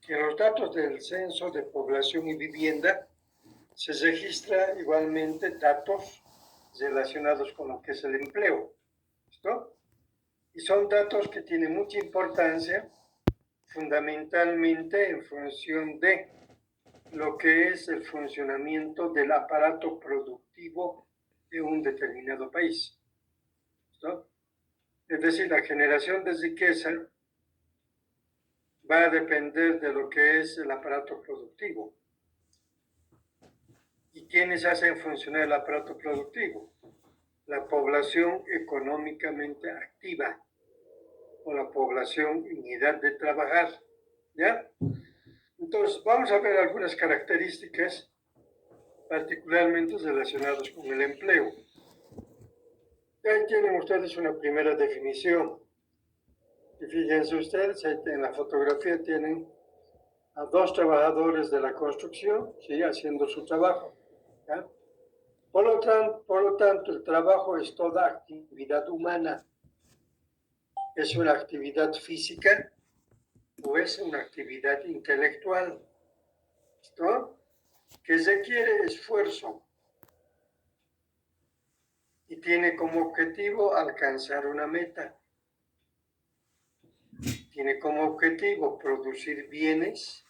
En los datos del Censo de Población y Vivienda se registra igualmente datos relacionados con lo que es el empleo. ¿Listo? Y son datos que tienen mucha importancia, fundamentalmente en función de lo que es el funcionamiento del aparato productivo de un determinado país. ¿Listo? Es decir, la generación de riqueza va a depender de lo que es el aparato productivo. ¿Y quiénes hacen funcionar el aparato productivo? La población económicamente activa o la población en edad de trabajar, ¿ya? Entonces, vamos a ver algunas características particularmente relacionadas con el empleo. Ahí tienen ustedes una primera definición. Y fíjense ustedes, ahí en la fotografía tienen a dos trabajadores de la construcción, ¿sí? Haciendo su trabajo, ¿ya? Por lo tanto, el trabajo es toda actividad humana. Es una actividad física o es una actividad intelectual, ¿no? Que requiere esfuerzo y tiene como objetivo alcanzar una meta. Tiene como objetivo producir bienes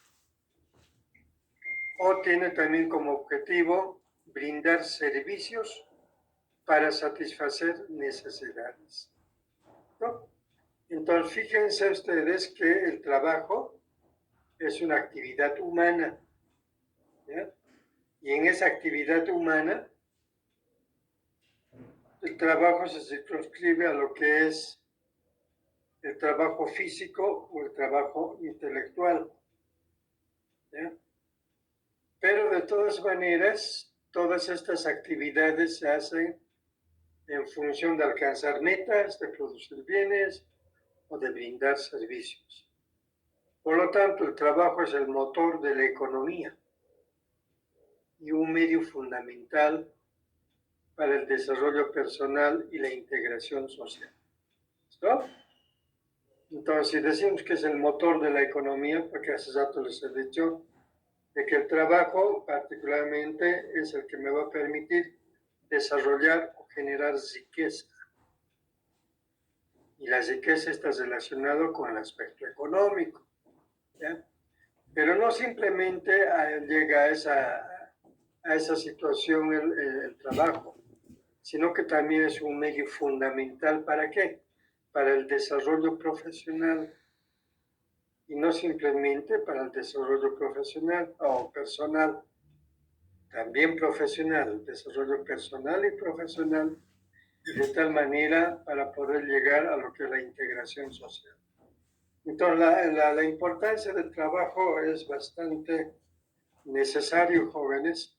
o tiene también como objetivo brindar servicios para satisfacer necesidades, ¿no? Entonces, fíjense ustedes que el trabajo es una actividad humana, ¿ya? Y en esa actividad humana, el trabajo se circunscribe a lo que es el trabajo físico o el trabajo intelectual, ¿ya? Pero de todas maneras, todas estas actividades se hacen en función de alcanzar metas, de producir bienes o de brindar servicios. Por lo tanto, el trabajo es el motor de la economía y un medio fundamental para el desarrollo personal y la integración social. ¿Listo? Entonces, si decimos que es el motor de la economía, porque hace rato les he dicho de que el trabajo particularmente es el que me va a permitir desarrollar o generar riqueza. Y la riqueza está relacionada con el aspecto económico, ¿ya? Pero no simplemente llega a esa situación el trabajo, sino que también es un medio fundamental. ¿Para qué? Para el desarrollo profesional. Y no simplemente para el desarrollo profesional o personal, también profesional, el desarrollo personal y profesional, y de tal manera para poder llegar a lo que es la integración social. Entonces, la importancia del trabajo es bastante necesario, jóvenes,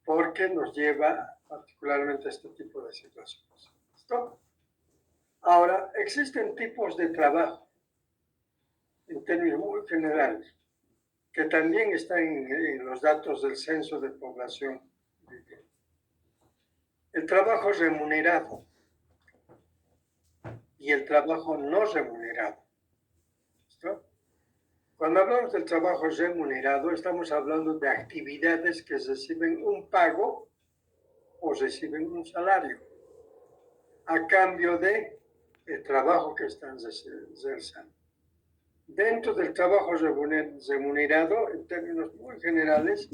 porque nos lleva particularmente a este tipo de situaciones. ¿Listo? Ahora, existen tipos de trabajo, en términos muy generales, que también están en los datos del Censo de Población. El trabajo remunerado y el trabajo no remunerado. ¿Listo? Cuando hablamos del trabajo remunerado, estamos hablando de actividades que reciben un pago o reciben un salario a cambio de el trabajo que están realizando. Dentro del trabajo remunerado, en términos muy generales,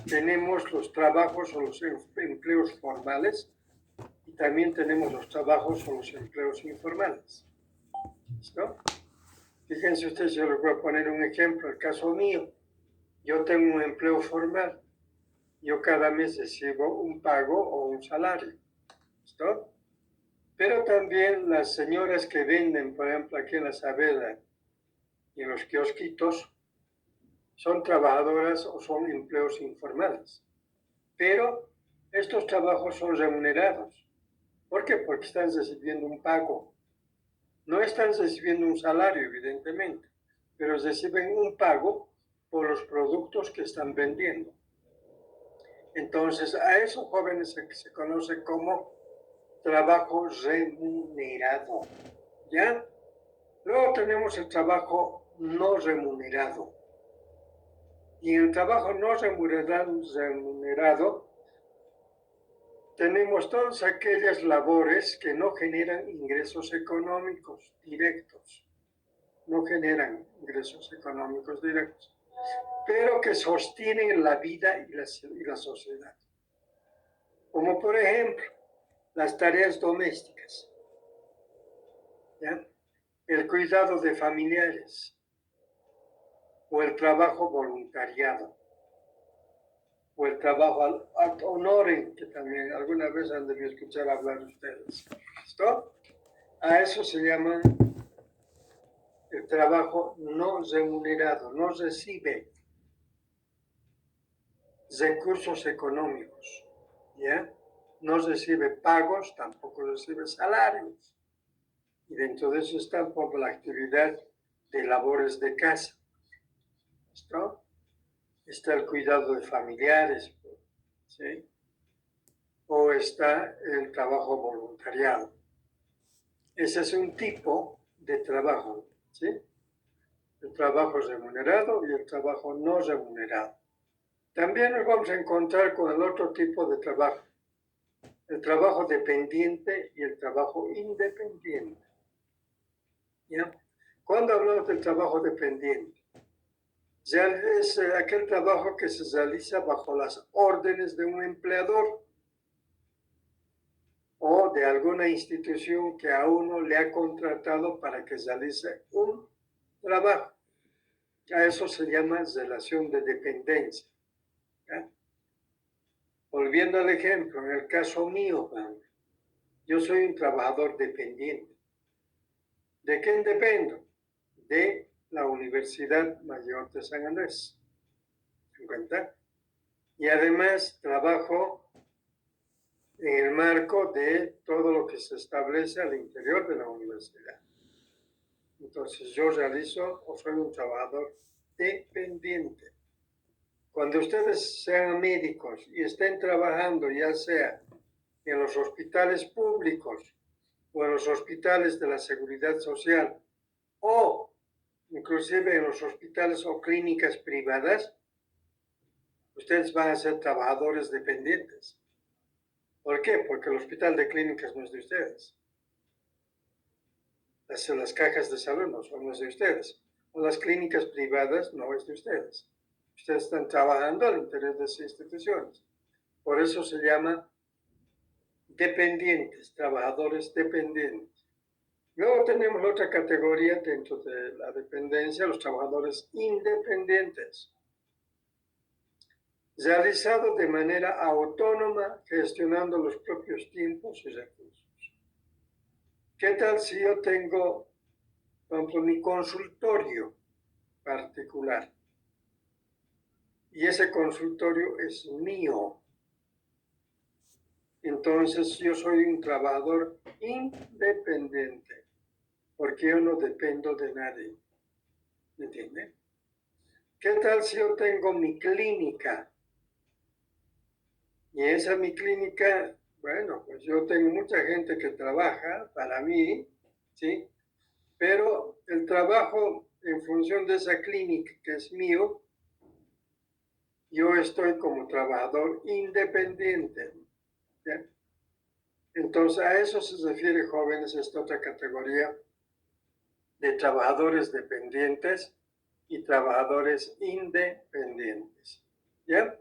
tenemos los trabajos o los empleos formales y también tenemos los trabajos o los empleos informales. ¿Listo? Fíjense ustedes, yo les voy a poner un ejemplo, el caso mío. Yo tengo un empleo formal. Yo cada mes recibo un pago o un salario. ¿Listo? Pero también las señoras que venden, por ejemplo, aquí en la Saavedra y en los kiosquitos, son trabajadoras o son empleos informales. Pero estos trabajos son remunerados. ¿Por qué? Porque están recibiendo un pago. No están recibiendo un salario, evidentemente, pero reciben un pago por los productos que están vendiendo. Entonces, a esos jóvenes se conoce como trabajo remunerado, ¿ya? Luego tenemos el trabajo no remunerado. Y en el trabajo no remunerado tenemos todas aquellas labores que no generan ingresos económicos directos, no generan ingresos económicos directos, pero que sostienen la vida y la sociedad. Como por ejemplo, las tareas domésticas, ¿ya? El cuidado de familiares o el trabajo voluntariado o el trabajo ad honorem, que también alguna vez han debido escuchar hablar ustedes. ¿Listo? A eso se llama el trabajo no remunerado, no recibe recursos económicos, ¿ya? No recibe pagos, tampoco recibe salarios. Y dentro de eso está por la actividad de labores de casa. ¿Listo? Está el cuidado de familiares, ¿sí? O está el trabajo voluntariado. Ese es un tipo de trabajo, ¿sí? El trabajo remunerado y el trabajo no remunerado. También nos vamos a encontrar con el otro tipo de trabajo, el trabajo dependiente y el trabajo independiente. ¿Ya? Cuando hablamos del trabajo dependiente, ya es aquel trabajo que se realiza bajo las órdenes de un empleador o de alguna institución que a uno le ha contratado para que realice un trabajo. A eso se llama relación de dependencia. ¿Ya? Volviendo al ejemplo, en el caso mío, yo soy un trabajador dependiente. ¿De quién dependo? De la Universidad Mayor de San Andrés. ¿Se cuenta? Y además trabajo en el marco de todo lo que se establece al interior de la universidad. Entonces yo realizo o soy un trabajador dependiente. Cuando ustedes sean médicos y estén trabajando ya sea en los hospitales públicos o en los hospitales de la seguridad social o inclusive en los hospitales o clínicas privadas, ustedes van a ser trabajadores dependientes. ¿Por qué? Porque el hospital de clínicas no es de ustedes. Las cajas de salud no son de ustedes. O las clínicas privadas no es de ustedes. Ustedes están trabajando al interior de esas instituciones. Por eso se llama dependientes, trabajadores dependientes. Luego tenemos otra categoría dentro de la dependencia, los trabajadores independientes. Realizado de manera autónoma, gestionando los propios tiempos y recursos. ¿Qué tal si yo tengo, por ejemplo, mi consultorio particular? Y ese consultorio es mío. Entonces yo soy un trabajador independiente, porque yo no dependo de nadie. ¿Me entienden? ¿Qué tal si yo tengo mi clínica? Y esa mi clínica, bueno, pues yo tengo mucha gente que trabaja para mí, ¿sí? Pero el trabajo en función de esa clínica que es mío, yo estoy como trabajador independiente, ¿ya? Entonces a eso se refiere, jóvenes, esta otra categoría de trabajadores dependientes y trabajadores independientes, ¿ya?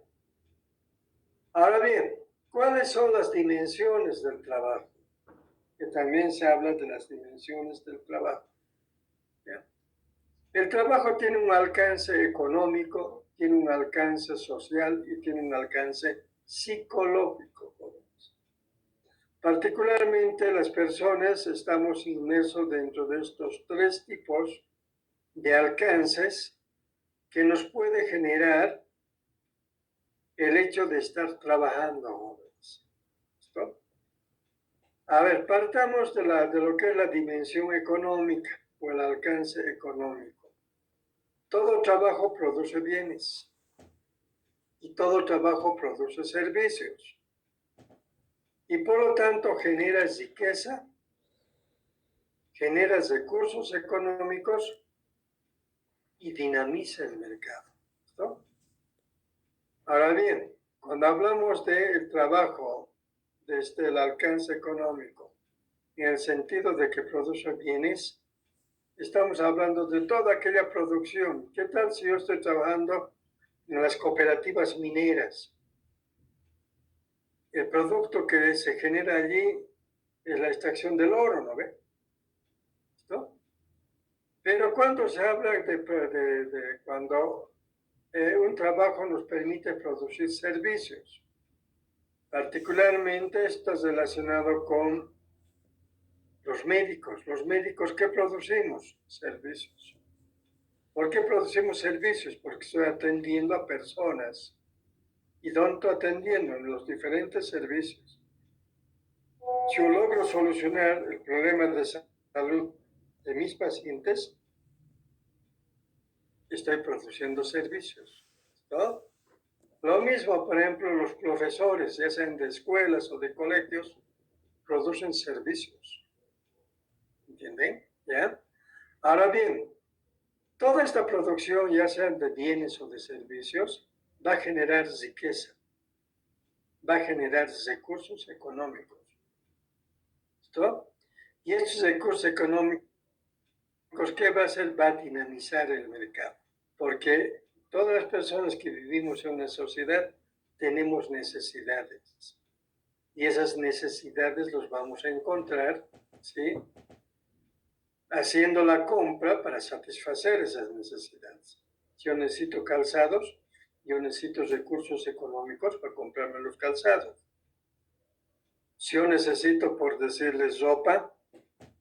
Ahora bien, ¿cuáles son las dimensiones del trabajo? Que también se habla de las dimensiones del trabajo, ¿ya? El trabajo tiene un alcance económico, tiene un alcance social y tiene un alcance psicológico. Particularmente las personas estamos inmersos dentro de estos tres tipos de alcances que nos puede generar el hecho de estar trabajando. ¿Listo? A ver, partamos de lo que es la dimensión económica o el alcance económico. Todo trabajo produce bienes y todo trabajo produce servicios y por lo tanto genera riqueza, genera recursos económicos y dinamiza el mercado. ¿Listo? Ahora bien, cuando hablamos del trabajo desde el alcance económico, en el sentido de que produce bienes, estamos hablando de toda aquella producción. ¿Qué tal si yo estoy trabajando en las cooperativas mineras? El producto que se genera allí es la extracción del oro, ¿no ve? ¿No? Pero cuando se habla de cuando un trabajo nos permite producir servicios, particularmente está relacionado con los médicos. Los médicos, ¿qué producimos? Servicios. ¿Por qué producimos servicios? Porque estoy atendiendo a personas. ¿Y dónde estoy atendiendo? En los diferentes servicios. Si yo logro solucionar el problema de salud de mis pacientes, estoy produciendo servicios, ¿no? Lo mismo, por ejemplo, los profesores, ya sean de escuelas o de colegios, producen servicios. ¿Entienden? ¿Ya? Ahora bien, toda esta producción, ya sean de bienes o de servicios, va a generar riqueza, va a generar recursos económicos. ¿Listo? Y estos recursos económicos, ¿qué va a hacer? Va a dinamizar el mercado. Porque todas las personas que vivimos en una sociedad tenemos necesidades. Y esas necesidades los vamos a encontrar, ¿sí? Haciendo la compra para satisfacer esas necesidades. Si yo necesito calzados, yo necesito recursos económicos para comprarme los calzados. Si yo necesito, por decirles, ropa,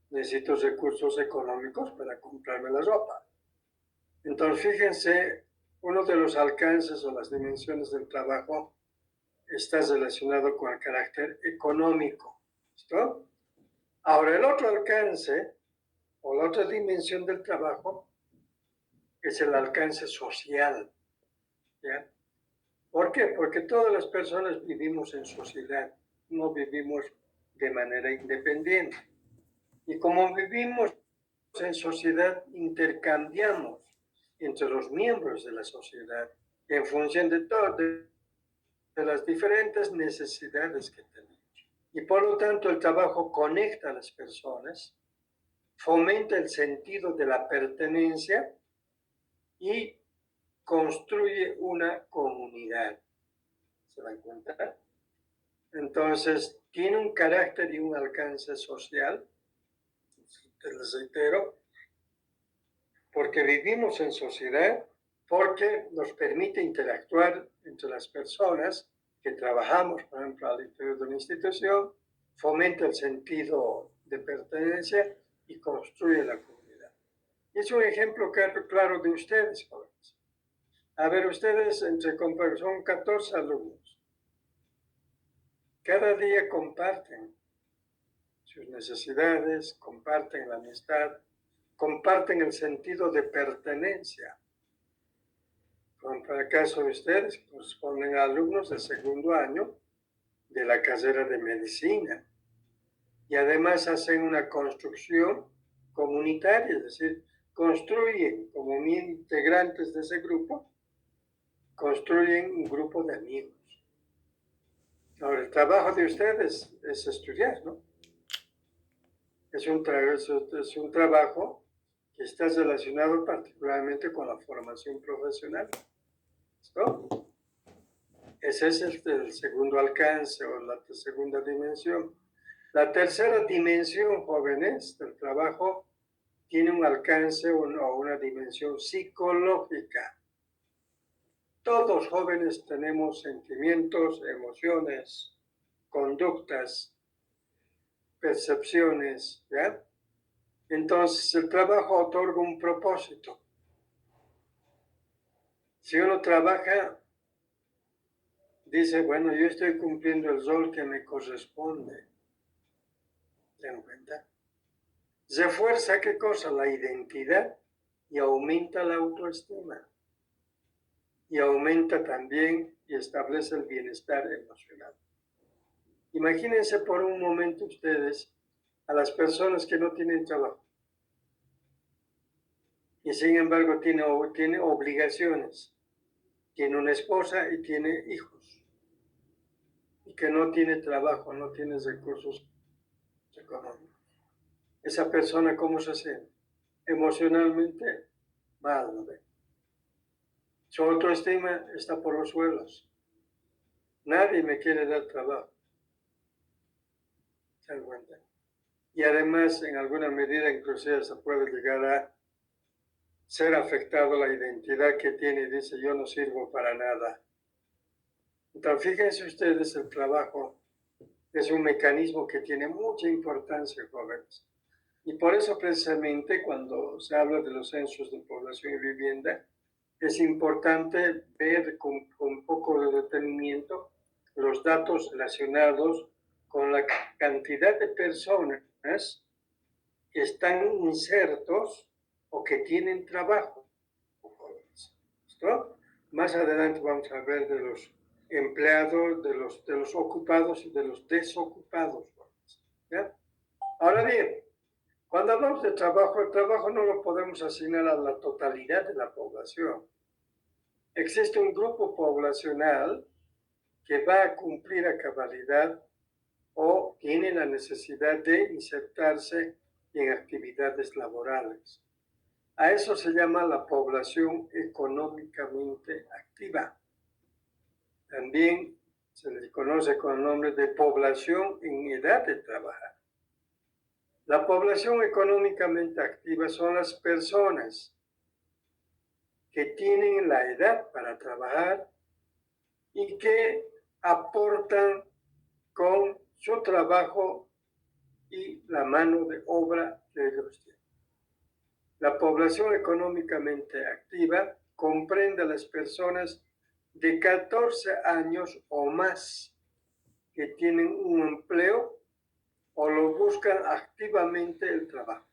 necesito recursos económicos para comprarme la ropa. Entonces, fíjense, uno de los alcances o las dimensiones del trabajo está relacionado con el carácter económico. ¿Listo? Ahora, el otro alcance o la otra dimensión del trabajo es el alcance social. ¿Ya? ¿Por qué? Porque todas las personas vivimos en sociedad, no vivimos de manera independiente. Y como vivimos en sociedad, intercambiamos entre los miembros de la sociedad en función de las diferentes necesidades que tenemos. Y por lo tanto, el trabajo conecta a las personas, fomenta el sentido de la pertenencia y construye una comunidad. ¿Se dan cuenta? Entonces, tiene un carácter y un alcance social, les reitero, porque vivimos en sociedad, porque nos permite interactuar entre las personas que trabajamos, por ejemplo, al interior de una institución, fomenta el sentido de pertenencia y construye la comunidad. Y es un ejemplo claro de ustedes, jóvenes. A ver, ustedes son 14 alumnos. Cada día comparten sus necesidades, comparten la amistad, comparten el sentido de pertenencia. Para el caso de ustedes, corresponden a alumnos del segundo año de la carrera de medicina. Y además hacen una construcción comunitaria, es decir, construyen como integrantes de ese grupo, construyen un grupo de amigos. Ahora, el trabajo de ustedes es estudiar, ¿no? Es un trabajo que está relacionado particularmente con la formación profesional. ¿Listo? Ese es el segundo alcance o la segunda dimensión. La tercera dimensión, jóvenes, del trabajo tiene un alcance o una dimensión psicológica. Todos jóvenes tenemos sentimientos, emociones, conductas, percepciones, ¿ya? Entonces el trabajo otorga un propósito. Si uno trabaja, dice, bueno, yo estoy cumpliendo el rol que me corresponde. ¿Se dan cuenta? Refuerza qué cosa? La identidad y aumenta la autoestima. Y aumenta también y establece el bienestar emocional. Imagínense por un momento ustedes a las personas que no tienen trabajo y sin embargo tienen obligaciones. tiene una esposa y tiene hijos, y que no tiene trabajo, no tiene recursos económicos. Esa persona, ¿cómo se siente? Emocionalmente mal, ¿no ve? Su autoestima está por los suelos. Nadie me quiere dar trabajo. ¿Se dan cuenta? Y además, en alguna medida, inclusive se puede llegar a ser afectado la identidad que tiene y dice, yo no sirvo para nada. Entonces, fíjense ustedes, el trabajo es un mecanismo que tiene mucha importancia, jóvenes. Y por eso, precisamente, cuando se habla de los censos de población y vivienda, es importante ver con un poco de detenimiento los datos relacionados con la cantidad de personas que están insertos o que tienen trabajo. ¿Listo? Más adelante vamos a ver de los empleados, de los ocupados y de los desocupados. ¿Ya? Ahora bien, cuando hablamos de trabajo, el trabajo no lo podemos asignar a la totalidad de la población. Existe un grupo poblacional que va a cumplir a cabalidad o tiene la necesidad de insertarse en actividades laborales. A eso se llama la población económicamente activa. También se le conoce con el nombre de población en edad de trabajar. La población económicamente activa son las personas que tienen la edad para trabajar y que aportan con su trabajo y la mano de obra que ellos tienen. La población económicamente activa comprende a las personas de 14 años o más que tienen un empleo o lo buscan activamente el trabajo.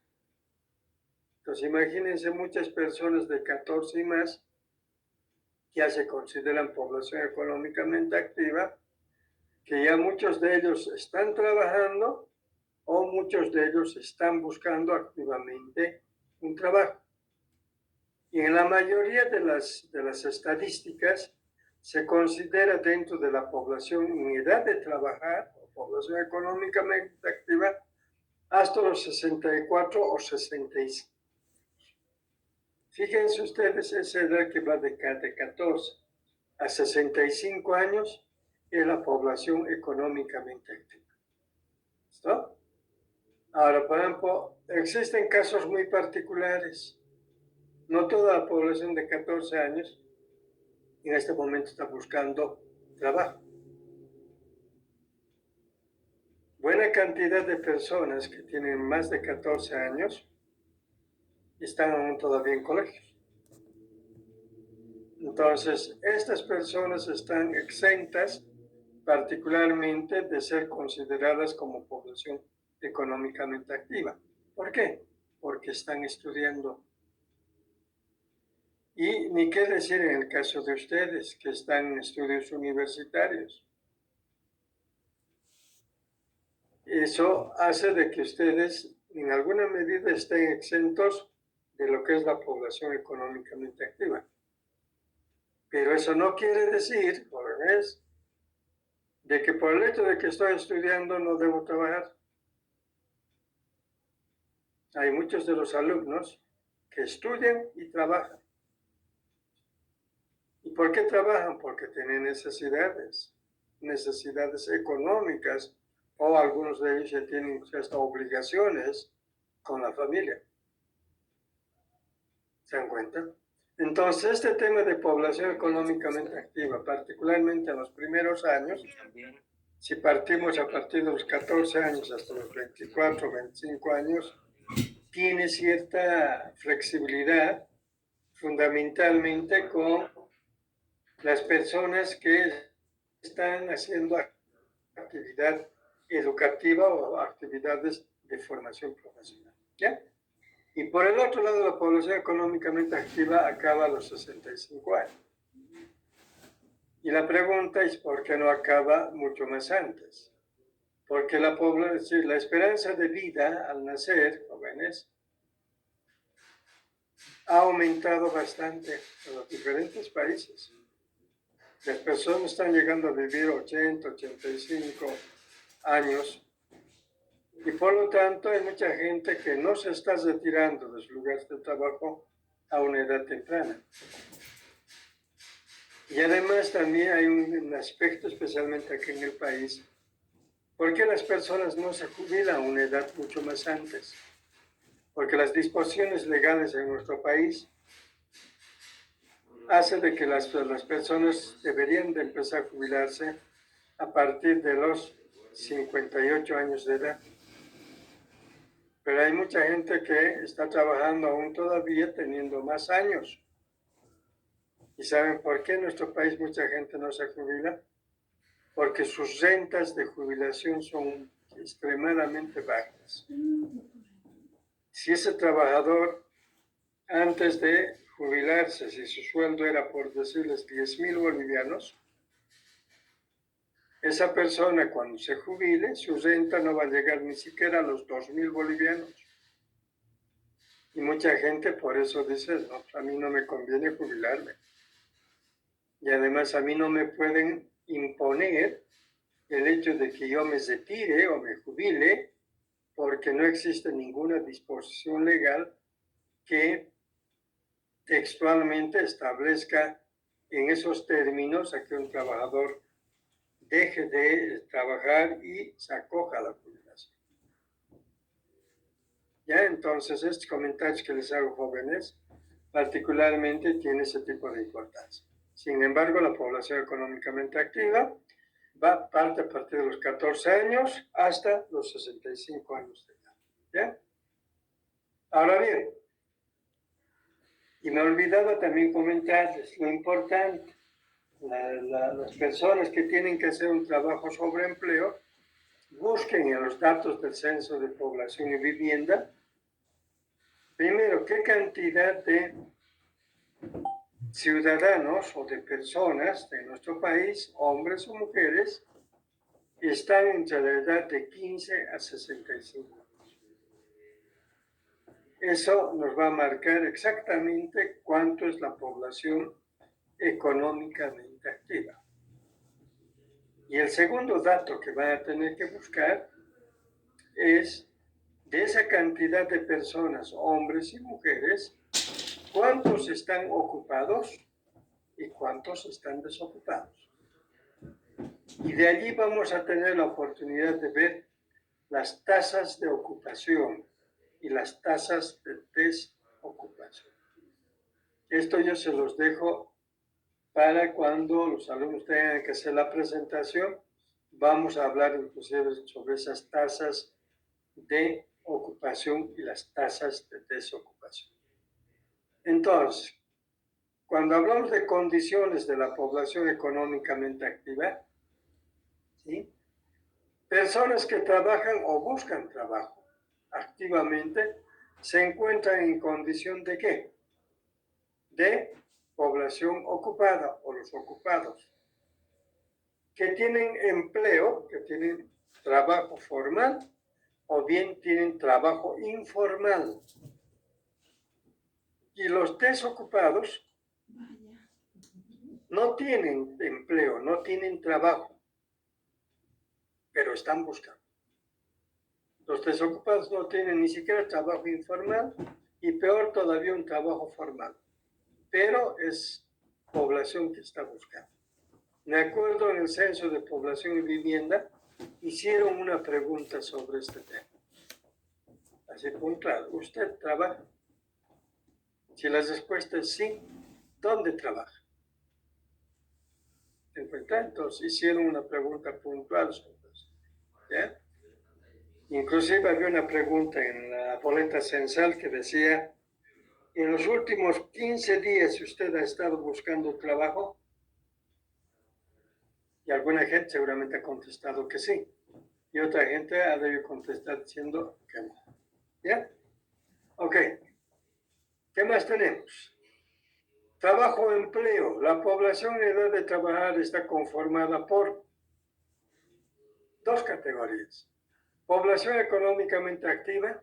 Entonces imagínense muchas personas de 14 y más que ya se consideran población económicamente activa, que ya muchos de ellos están trabajando o muchos de ellos están buscando activamente un trabajo. Y en la mayoría de las estadísticas se considera dentro de la población en edad de trabajar, o población económicamente activa, hasta los 64 o 65. Fíjense ustedes, esa edad que va de 14 a 65 años es la población económicamente activa. ¿Listo? Ahora, por ejemplo, existen casos muy particulares. No toda la población de 14 años en este momento está buscando trabajo. Buena cantidad de personas que tienen más de 14 años están aún todavía en colegios. Entonces, estas personas están exentas particularmente de ser consideradas como población económicamente activa. ¿Por qué? Porque están estudiando. Y ni qué decir en el caso de ustedes que están en estudios universitarios. Eso hace de que ustedes en alguna medida estén exentos de lo que es la población económicamente activa. Pero eso no quiere decir, jóvenes, de que por el hecho de que estoy estudiando no debo trabajar. Hay muchos de los alumnos que estudian y trabajan. ¿Y por qué trabajan? Porque tienen necesidades económicas, o algunos de ellos ya tienen hasta obligaciones con la familia. ¿Se dan cuenta? Entonces, este tema de población económicamente activa, particularmente en los primeros años, si partimos a partir de los 14 años hasta los 24, 25 años, tiene cierta flexibilidad, fundamentalmente con las personas que están haciendo actividad educativa o actividades de formación profesional. ¿Ya? Y por el otro lado, la población económicamente activa acaba a los 65 años. Y la pregunta es, ¿por qué no acaba mucho más antes? Porque la esperanza de vida al nacer, jóvenes, ha aumentado bastante en los diferentes países. Las personas están llegando a vivir 80, 85 años y por lo tanto hay mucha gente que no se está retirando de sus lugares de trabajo a una edad temprana. Y además también hay un aspecto, especialmente aquí en el país, porque las personas no se jubilan a una edad mucho más antes. Porque las disposiciones legales en nuestro país hacen de que las personas deberían de empezar a jubilarse a partir de los 58 años de edad. Pero hay mucha gente que está trabajando aún todavía teniendo más años. ¿Y saben por qué en nuestro país mucha gente no se jubila? Porque sus rentas de jubilación son extremadamente bajas. Si ese trabajador, antes de jubilarse, si su sueldo era, por decirles, 10,000 bolivianos, esa persona cuando se jubile, su renta no va a llegar ni siquiera a los 2,000 bolivianos. Y mucha gente por eso dice, no, a mí no me conviene jubilarme. Y además a mí no me pueden imponer el hecho de que yo me retire o me jubile, porque no existe ninguna disposición legal que textualmente establezca en esos términos a que un trabajador deje de trabajar y se acoja a la jubilación. Ya, entonces estos comentarios que les hago, jóvenes, particularmente tienen ese tipo de importancia. Sin embargo, la población económicamente activa parte a partir de los 14 años hasta los 65 años de edad. ¿Ya? Ahora bien, y me olvidaba también comentarles lo importante, las personas que tienen que hacer un trabajo sobre empleo, busquen en los datos del Censo de Población y Vivienda, primero, qué cantidad de ciudadanos o de personas de nuestro país, hombres o mujeres, están entre la edad de 15 a 65 años. Eso nos va a marcar exactamente cuánto es la población económicamente activa. Y el segundo dato que van a tener que buscar es de esa cantidad de personas, hombres y mujeres, cuántos están ocupados y cuántos están desocupados. Y de allí vamos a tener la oportunidad de ver las tasas de ocupación y las tasas de desocupación. Esto yo se los dejo para cuando los alumnos tengan que hacer la presentación. Vamos a hablar inclusive sobre esas tasas de ocupación y las tasas de desocupación. Entonces, cuando hablamos de condiciones de la población económicamente activa, ¿sí?, personas que trabajan o buscan trabajo activamente se encuentran en condición de ¿qué? De población ocupada o los ocupados, que tienen empleo, que tienen trabajo formal o bien tienen trabajo informal. Y los desocupados no tienen empleo, no tienen trabajo, pero están buscando. Los desocupados no tienen ni siquiera trabajo informal y peor todavía un trabajo formal, pero es población que está buscando. De acuerdo en el Censo de Población y Vivienda, hicieron una pregunta sobre este tema. Así puntual, ¿usted trabaja? Si la respuesta es sí, ¿dónde trabaja? Entonces hicieron una pregunta puntual sobre eso. ¿Ya? Inclusive había una pregunta en la boleta censal que decía, en los últimos 15 días, si usted ha estado buscando trabajo, y alguna gente seguramente ha contestado que sí, y otra gente ha debido contestar diciendo que no. ¿Ya? Ok. ¿Qué más tenemos? Trabajo o empleo. La población en edad de trabajar está conformada por dos categorías. Población económicamente activa,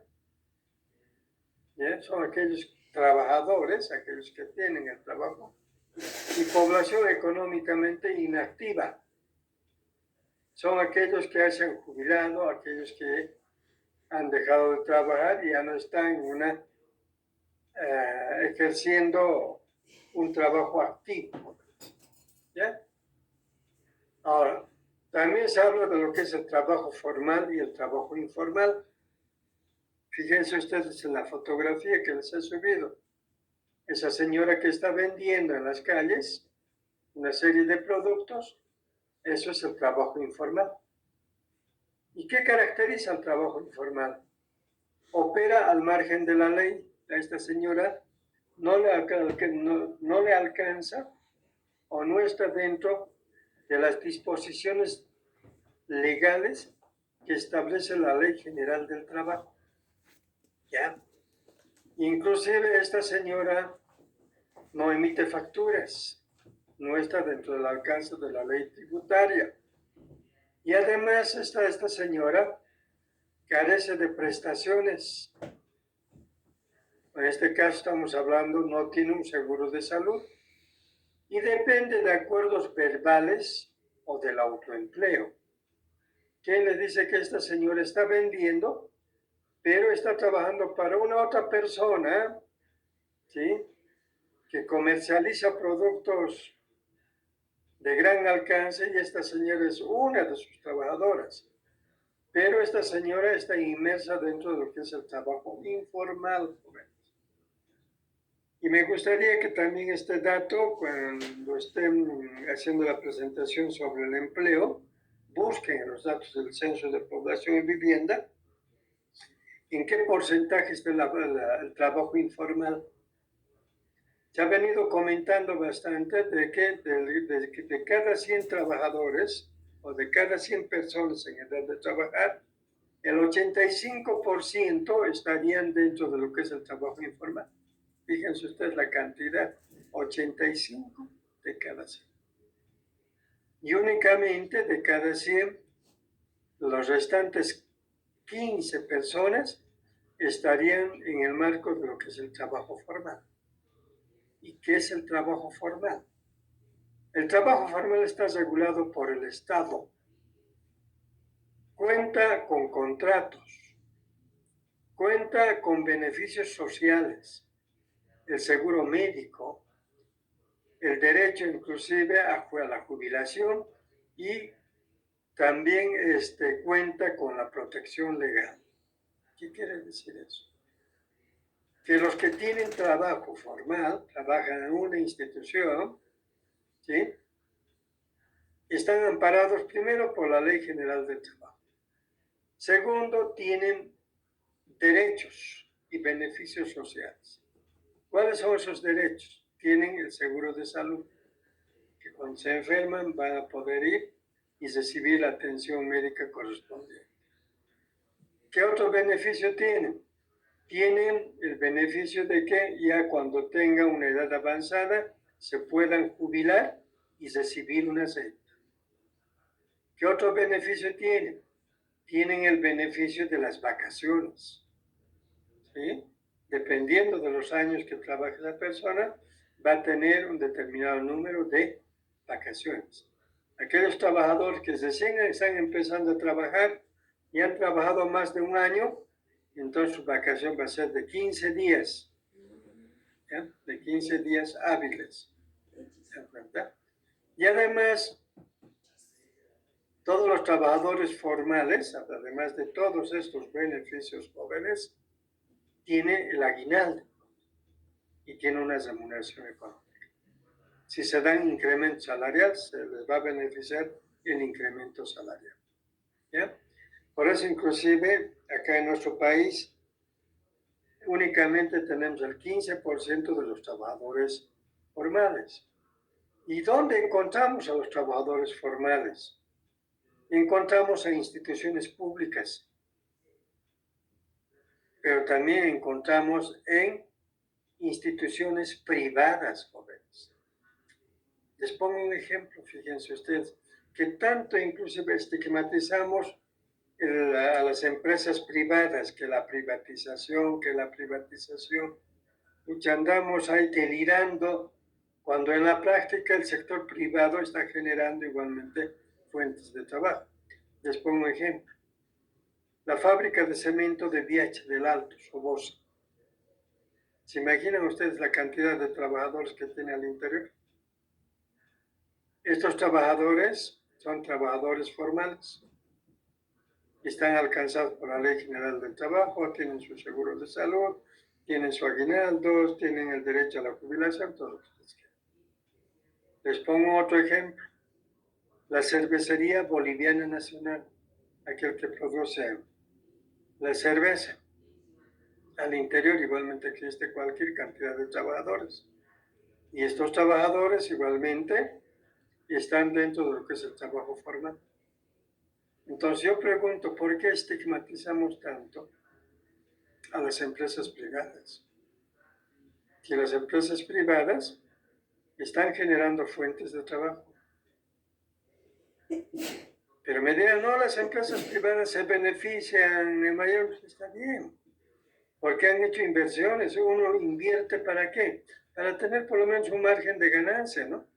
¿ya?, son aquellos trabajadores, aquellos que tienen el trabajo, y población económicamente inactiva. Son aquellos que se han jubilado, aquellos que han dejado de trabajar y ya no están ejerciendo un trabajo activo. ¿Ya? Ahora, también se habla de lo que es el trabajo formal y el trabajo informal. Fíjense ustedes en la fotografía que les he subido. Esa señora que está vendiendo en las calles una serie de productos, eso es el trabajo informal. ¿Y qué caracteriza el trabajo informal? Opera al margen de la ley. A esta señora no le alcanza o no está dentro de las disposiciones legales que establece la Ley General del Trabajo. ¿Ya? Inclusive esta señora no emite facturas, no está dentro del alcance de la ley tributaria. Y además esta señora carece de prestaciones. En este caso estamos hablando, no tiene un seguro de salud y depende de acuerdos verbales o del autoempleo. ¿Quién le dice que esta señora está vendiendo, pero está trabajando para una otra persona, ¿sí?, que comercializa productos de gran alcance y esta señora es una de sus trabajadoras? Pero esta señora está inmersa dentro de lo que es el trabajo informal. Y me gustaría que también este dato, cuando estén haciendo la presentación sobre el empleo, busquen los datos del Censo de Población y Vivienda, en qué porcentaje está el trabajo informal. Se ha venido comentando bastante de que de cada 100 trabajadores o de cada 100 personas en edad de trabajar, el 85% estarían dentro de lo que es el trabajo informal. Fíjense ustedes la cantidad, 85 de cada 100. Y únicamente de cada 100, los restantes 15 personas estarían en el marco de lo que es el trabajo formal. ¿Y qué es el trabajo formal? El trabajo formal está regulado por el Estado. Cuenta con contratos, cuenta con beneficios sociales, el seguro médico, el derecho inclusive a la jubilación y también cuenta con la protección legal. ¿Qué quiere decir eso? Que los que tienen trabajo formal, trabajan en una institución, ¿sí?, están amparados primero por la Ley General del Trabajo. Segundo, tienen derechos y beneficios sociales. ¿Cuáles son esos derechos? Tienen el seguro de salud, que cuando se enferman van a poder ir y recibir la atención médica correspondiente. ¿Qué otro beneficio tienen? Tienen el beneficio de que ya cuando tengan una edad avanzada se puedan jubilar y recibir una renta. ¿Qué otro beneficio tienen? Tienen el beneficio de las vacaciones, ¿sí? Dependiendo de los años que trabaje la persona, va a tener un determinado número de vacaciones. Aquellos trabajadores que recién están empezando a trabajar y han trabajado más de un año, entonces su vacación va a ser de 15 días, ¿ya?, de 15 días hábiles. ¿Verdad? Y además, todos los trabajadores formales, además de todos estos beneficios jóvenes, tiene el aguinaldo y tiene una remuneración económica. Si se dan incremento salarial, se les va a beneficiar el incremento salarial. ¿Ya? Por eso, inclusive, acá en nuestro país, únicamente tenemos el 15% de los trabajadores formales. ¿Y dónde encontramos a los trabajadores formales? Encontramos en instituciones públicas, pero también encontramos en instituciones privadas, jóvenes. Les pongo un ejemplo, fíjense ustedes, que tanto inclusive estigmatizamos a las empresas privadas, que la privatización, y andamos ahí delirando cuando en la práctica el sector privado está generando igualmente fuentes de trabajo. Les pongo un ejemplo. La fábrica de cemento de Viech del Alto, Sobosa. ¿Se imaginan ustedes la cantidad de trabajadores que tiene al interior? Estos trabajadores son trabajadores formales. Están alcanzados por la Ley General del Trabajo, tienen su seguro de salud, tienen su aguinaldo, tienen el derecho a la jubilación, todo lo que ustedes quieran. Les pongo otro ejemplo. La cervecería boliviana nacional, aquel que produce la cerveza. Al interior igualmente existe cualquier cantidad de trabajadores. Y estos trabajadores igualmente están dentro de lo que es el trabajo formal. Entonces yo pregunto, ¿por qué estigmatizamos tanto a las empresas privadas? Que las empresas privadas están generando fuentes de trabajo. Pero me dirán, no, las empresas privadas se benefician en mayor, está bien, porque han hecho inversiones. Uno invierte ¿para qué? Para tener por lo menos un margen de ganancia, ¿no?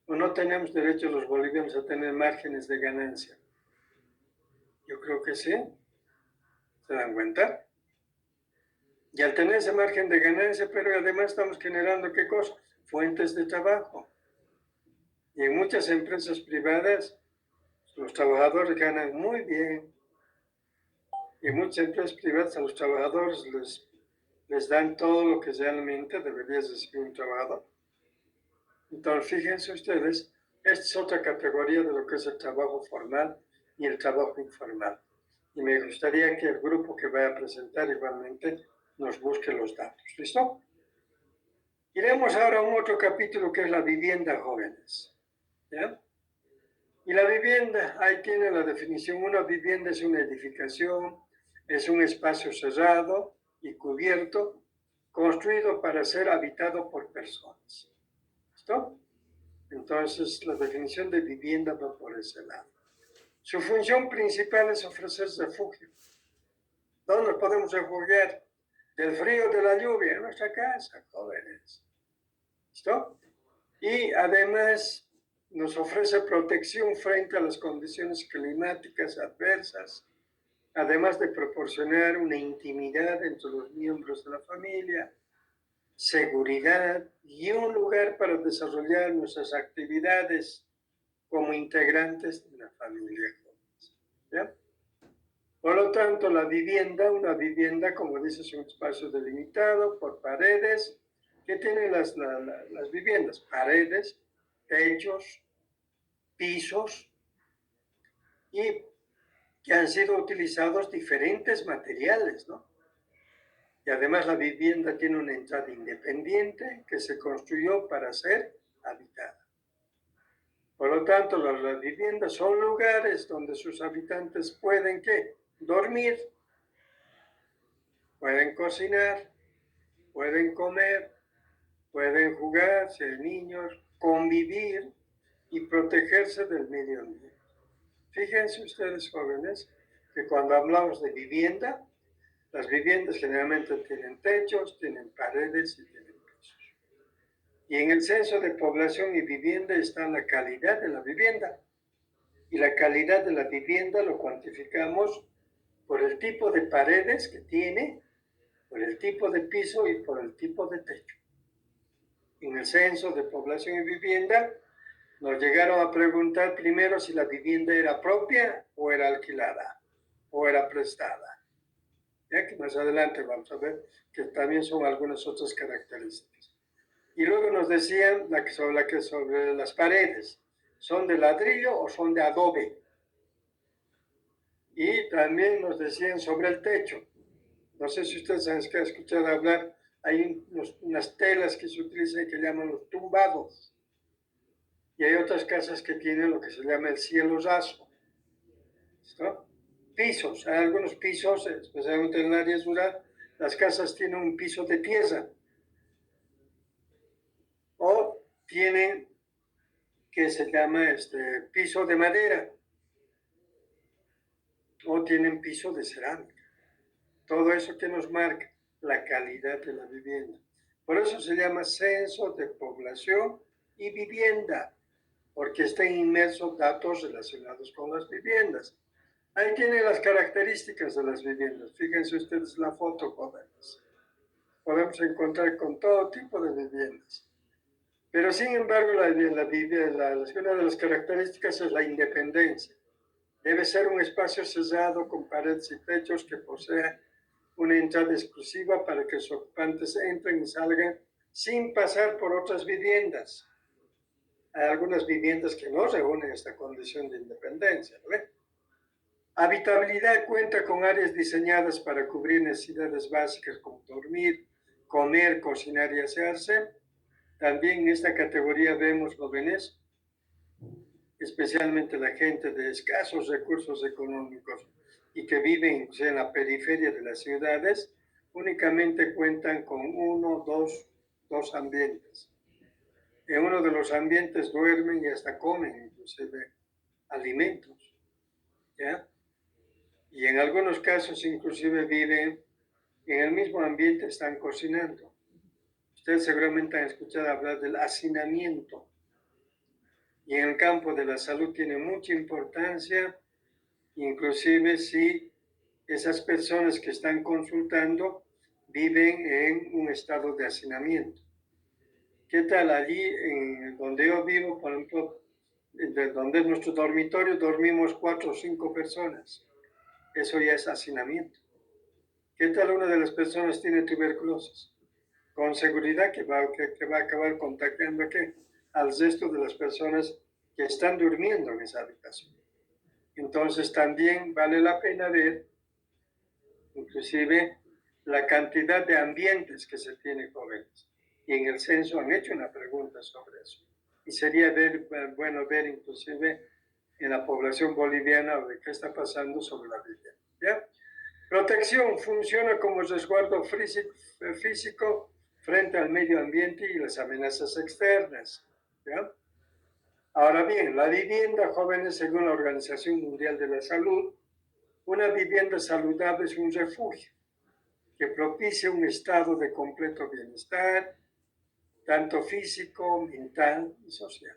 ¿O no tenemos derecho los bolivianos a tener márgenes de ganancia? Yo creo que sí. ¿Se dan cuenta? Y al tener ese margen de ganancia, pero además estamos generando, ¿qué cosa? Fuentes de trabajo. Y en muchas empresas privadas, los trabajadores ganan muy bien. Y en muchas empresas privadas a los trabajadores les dan todo lo que realmente debería recibir un trabajador. Entonces, fíjense ustedes, esta es otra categoría de lo que es el trabajo formal y el trabajo informal. Y me gustaría que el grupo que vaya a presentar igualmente nos busque los datos. ¿Listo? Iremos ahora a un otro capítulo que es la vivienda, jóvenes. ¿Ya? Y la vivienda, ahí tiene la definición. Una vivienda es una edificación, es un espacio cerrado y cubierto, construido para ser habitado por personas. ¿Listo? Entonces, la definición de vivienda va por ese lado. Su función principal es ofrecer refugio. ¿Dónde nos podemos refugiar? Del frío, de la lluvia, en nuestra casa, jóvenes. ¿Listo? Y además nos ofrece protección frente a las condiciones climáticas adversas, además de proporcionar una intimidad entre los miembros de la familia, seguridad y un lugar para desarrollar nuestras actividades como integrantes de la familia. ¿Ya? Por lo tanto, la vivienda, una vivienda, como dice, es un espacio delimitado por paredes. ¿Qué tienen las viviendas? Paredes, techos, pisos, y que han sido utilizados diferentes materiales, ¿no? Y además la vivienda tiene una entrada independiente que se construyó para ser habitada. Por lo tanto, las viviendas son lugares donde sus habitantes pueden, ¿qué? Dormir, pueden cocinar, pueden comer, pueden jugar, ser niños, convivir y protegerse del medio ambiente. Fíjense ustedes, jóvenes, que cuando hablamos de vivienda, las viviendas generalmente tienen techos, tienen paredes y tienen pisos. Y en el censo de población y vivienda está la calidad de la vivienda. Y la calidad de la vivienda lo cuantificamos por el tipo de paredes que tiene, por el tipo de piso y por el tipo de techo. En el censo de población y vivienda nos llegaron a preguntar primero si la vivienda era propia o era alquilada o era prestada. Ya que más adelante vamos a ver que también son algunas otras características. Y luego nos decían sobre las paredes, ¿son de ladrillo o son de adobe? Y también nos decían sobre el techo. No sé si ustedes han escuchado hablar, hay unas telas que se utilizan que llaman los tumbados. Y hay otras casas que tienen lo que se llama el cielo raso. ¿Listo? Pisos, hay algunos pisos, especialmente en el área rural, las casas tienen un piso de tierra. O tienen que se llama piso de madera. O tienen piso de cerámica. Todo eso que nos marca la calidad de la vivienda. Por eso se llama censo de población y vivienda, porque están inmersos datos relacionados con las viviendas. Ahí tienen las características de las viviendas. Fíjense ustedes la foto, jóvenes. Podemos encontrar con todo tipo de viviendas. Pero sin embargo, una de las características es la independencia. Debe ser un espacio cerrado con paredes y techos que posea una entrada exclusiva para que los ocupantes entren y salgan sin pasar por otras viviendas. Hay algunas viviendas que no reúnen esta condición de independencia, ¿no? Habitabilidad cuenta con áreas diseñadas para cubrir necesidades básicas como dormir, comer, cocinar y asearse. También en esta categoría vemos jóvenes, especialmente la gente de escasos recursos económicos y que viven en la periferia de las ciudades, únicamente cuentan con dos ambientes. En uno de los ambientes duermen y hasta comen, inclusive alimentos, ¿ya? Y en algunos casos inclusive viven en el mismo ambiente, están cocinando. Ustedes seguramente han escuchado hablar del hacinamiento. Y en el campo de la salud tiene mucha importancia, inclusive si esas personas que están consultando viven en un estado de hacinamiento. ¿Qué tal allí, donde yo vivo, por ejemplo, donde es nuestro dormitorio, dormimos 4 o 5 personas? Eso ya es hacinamiento. ¿Qué tal una de las personas tiene tuberculosis? Con seguridad que va a acabar contagiando al resto de las personas que están durmiendo en esa habitación. Entonces también vale la pena ver, inclusive, la cantidad de ambientes que se tiene jóvenes. Y en el censo han hecho una pregunta sobre eso. Y sería bueno ver inclusive en la población boliviana de qué está pasando sobre la vivienda. ¿Ya? Protección funciona como resguardo físico frente al medio ambiente y las amenazas externas. ¿Ya? Ahora bien, la vivienda, jóvenes, según la Organización Mundial de la Salud, una vivienda saludable es un refugio que propicia un estado de completo bienestar, tanto físico, mental y social.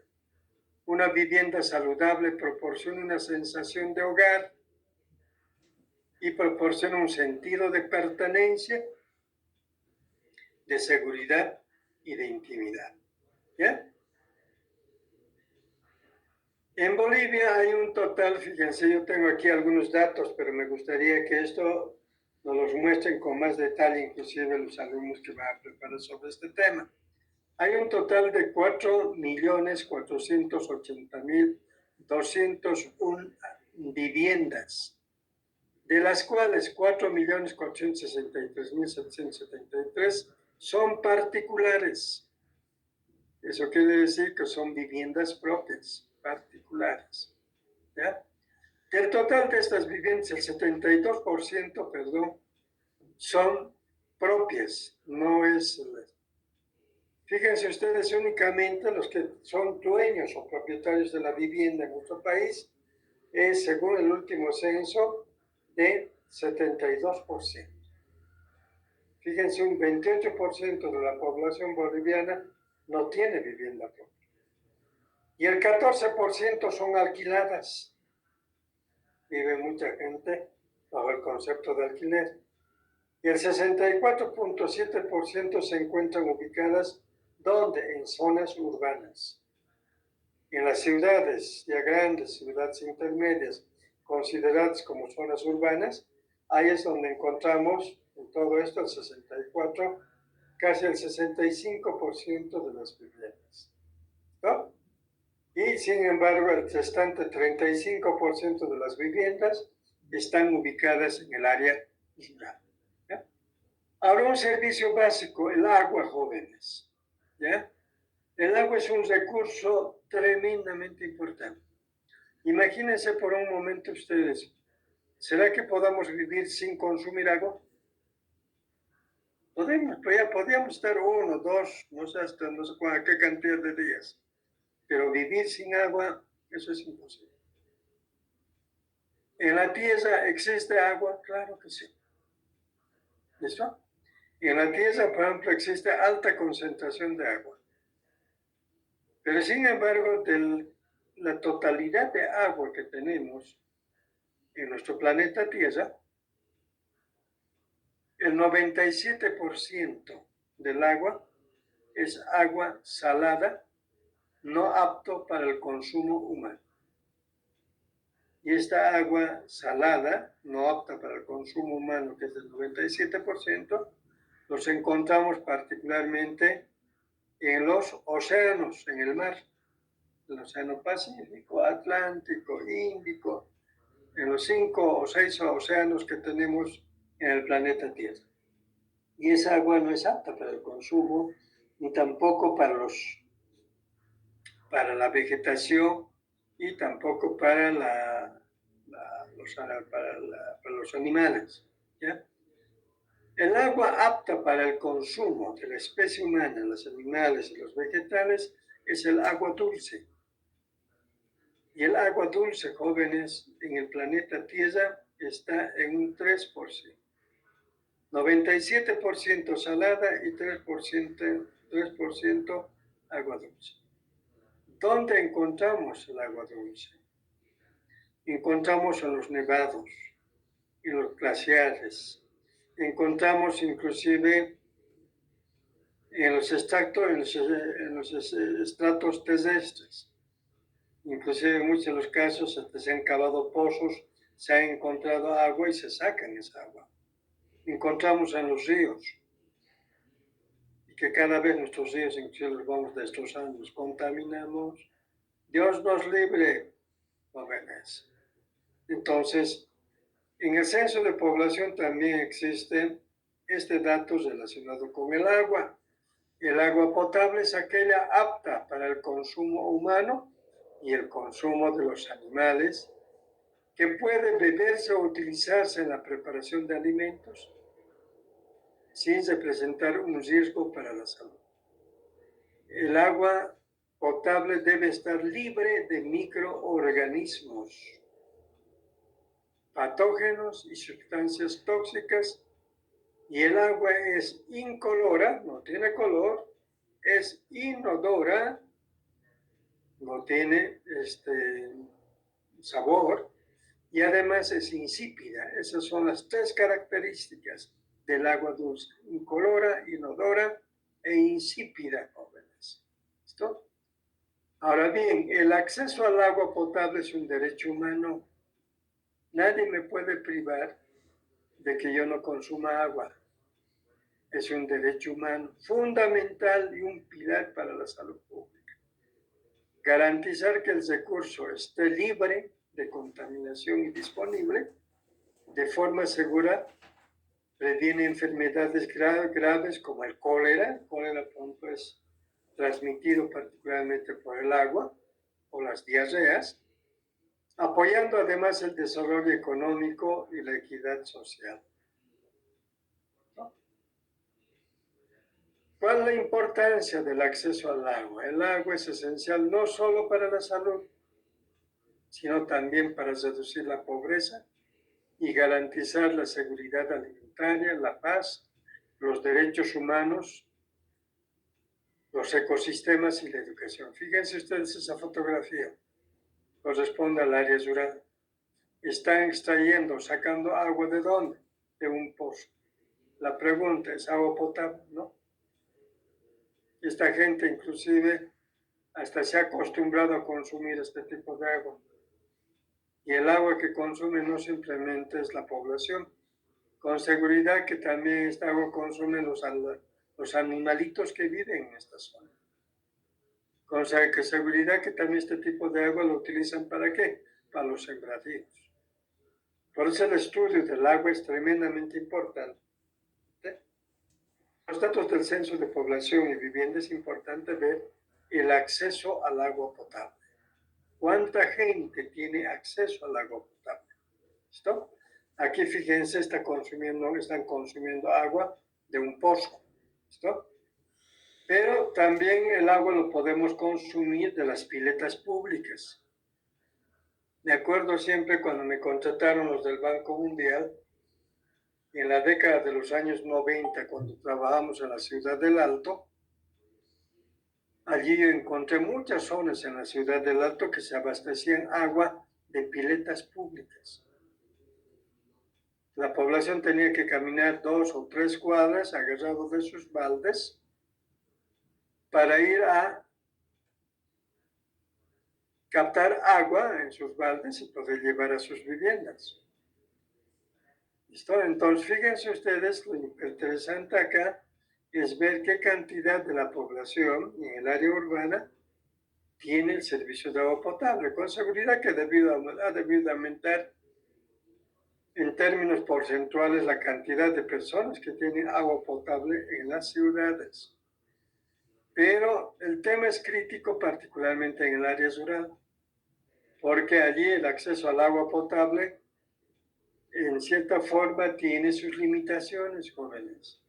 Una vivienda saludable proporciona una sensación de hogar y proporciona un sentido de pertenencia, de seguridad y de intimidad. ¿Ya? En Bolivia hay un total, fíjense, yo tengo aquí algunos datos, pero me gustaría que esto nos los muestren con más detalle, inclusive los alumnos que van a preparar sobre este tema. Hay un total de 4.480.201 viviendas, de las cuales 4.463.773 son particulares. Eso quiere decir que son viviendas propias, particulares. ¿Ya? Del total de estas viviendas, el 72%, perdón, son propias, no es... Fíjense ustedes, únicamente los que son dueños o propietarios de la vivienda en nuestro país es, según el último censo, de 72%. Fíjense, un 28% de la población boliviana no tiene vivienda propia. Y el 14% son alquiladas. Vive mucha gente bajo el concepto de alquiler. Y el 64.7% se encuentran ubicadas ¿dónde? En zonas urbanas. En las ciudades ya grandes, ciudades intermedias, consideradas como zonas urbanas, ahí es donde encontramos en todo esto el 64, casi el 65% de las viviendas. ¿No? Y sin embargo, el restante 35% de las viviendas están ubicadas en el área rural. ¿Ya? Ahora, un servicio básico, el agua, jóvenes. ¿Ya? El agua es un recurso tremendamente importante. Imagínense por un momento ustedes, ¿será que podamos vivir sin consumir agua? Podemos, pues ya podríamos estar 1, 2, no sé hasta no sé qué cantidad de días. Pero vivir sin agua, eso es imposible. ¿En la tierra existe agua? Claro que sí. ¿Listo? En la tierra, por ejemplo, existe alta concentración de agua. Pero sin embargo, la totalidad de agua que tenemos en nuestro planeta Tierra, el 97% del agua es agua salada, no apto para el consumo humano. Y esta agua salada, no apta para el consumo humano, que es del 97%, los encontramos particularmente en los océanos, en el mar, el océano Pacífico, Atlántico, Índico, en los 5 o 6 océanos que tenemos en el planeta Tierra. Y esa agua no es apta para el consumo, ni tampoco para la vegetación y tampoco para los animales. ¿Ya? El agua apta para el consumo de la especie humana, los animales y los vegetales es el agua dulce. Y el agua dulce, jóvenes, en el planeta Tierra está en un 3%. 97% salada y 3% agua dulce. ¿Dónde encontramos el agua dulce? Encontramos en los nevados, en los glaciares. Encontramos inclusive en los estratos terrestres. Inclusive en muchos de los casos hasta se han cavado pozos, se ha encontrado agua y se sacan esa agua. Encontramos en los ríos, y que cada vez nuestros ríos inclusive los vamos destrozando, los contaminamos. Dios nos libre, jóvenes. Entonces, en el censo de población también existe este dato relacionado con el agua. El agua potable es aquella apta para el consumo humano y el consumo de los animales, que puede beberse o utilizarse en la preparación de alimentos sin representar un riesgo para la salud. El agua potable debe estar libre de microorganismos, patógenos y sustancias tóxicas, y el agua es incolora, no tiene color, es inodora, no tiene sabor, y además es insípida. Esas son las 3 características del agua dulce: incolora, inodora e insípida, jóvenes. ¿Listo? Ahora bien, el acceso al agua potable es un derecho humano. Nadie me puede privar de que yo no consuma agua. Es un derecho humano fundamental y un pilar para la salud pública. Garantizar que el recurso esté libre de contaminación y disponible de forma segura previene enfermedades graves como el cólera. El cólera pronto es transmitido particularmente por el agua o las diarreas, apoyando además el desarrollo económico y la equidad social. ¿Cuál es la importancia del acceso al agua? El agua es esencial no solo para la salud, sino también para reducir la pobreza y garantizar la seguridad alimentaria, la paz, los derechos humanos, los ecosistemas y la educación. Fíjense ustedes esa fotografía, corresponde al área rural. Están extrayendo, sacando agua ¿de dónde? De un pozo. La pregunta es, ¿agua potable? ¿No? Esta gente inclusive hasta se ha acostumbrado a consumir este tipo de agua. Y el agua que consume no simplemente es la población. Con seguridad que también esta agua consumen los animalitos que viven en esta zona. Con seguridad que también este tipo de agua lo utilizan ¿para qué? Para los sembradíos. Por eso el estudio del agua es tremendamente importante. Los datos del censo de población y vivienda es importante ver el acceso al agua potable. ¿Cuánta gente tiene acceso al agua potable? ¿Listo? Aquí fíjense, están consumiendo agua de un pozo. ¿Listo? Pero también el agua lo podemos consumir de las piletas públicas. Me acuerdo siempre cuando me contrataron los del Banco Mundial, En la década de los años 90, cuando trabajamos en la ciudad del Alto, allí yo encontré muchas zonas en la ciudad del Alto que se abastecían agua de piletas públicas. La población tenía que caminar 2 o 3 cuadras agarrado de sus baldes para ir a captar agua en sus baldes y poder llevar a sus viviendas. ¿Listo? Entonces, fíjense ustedes, lo interesante acá es ver qué cantidad de la población en el área urbana tiene el servicio de agua potable. Con seguridad que ha debido aumentar en términos porcentuales la cantidad de personas que tienen agua potable en las ciudades. Pero el tema es crítico particularmente en el área rural, porque allí el acceso al agua potable en cierta forma tiene sus limitaciones, jóvenes.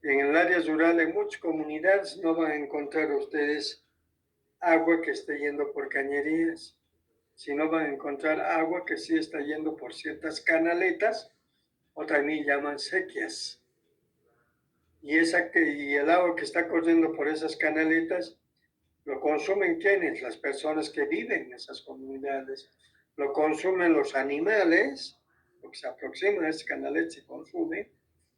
En el área rural, en muchas comunidades, no van a encontrar ustedes agua que esté yendo por cañerías, sino van a encontrar agua que sí está yendo por ciertas canaletas, o también llaman sequías. Y el agua que está corriendo por esas canaletas, lo consumen ¿quiénes? Las personas que viven en esas comunidades. Lo consumen los animales, lo que se aproxima a esas canaletas se consume.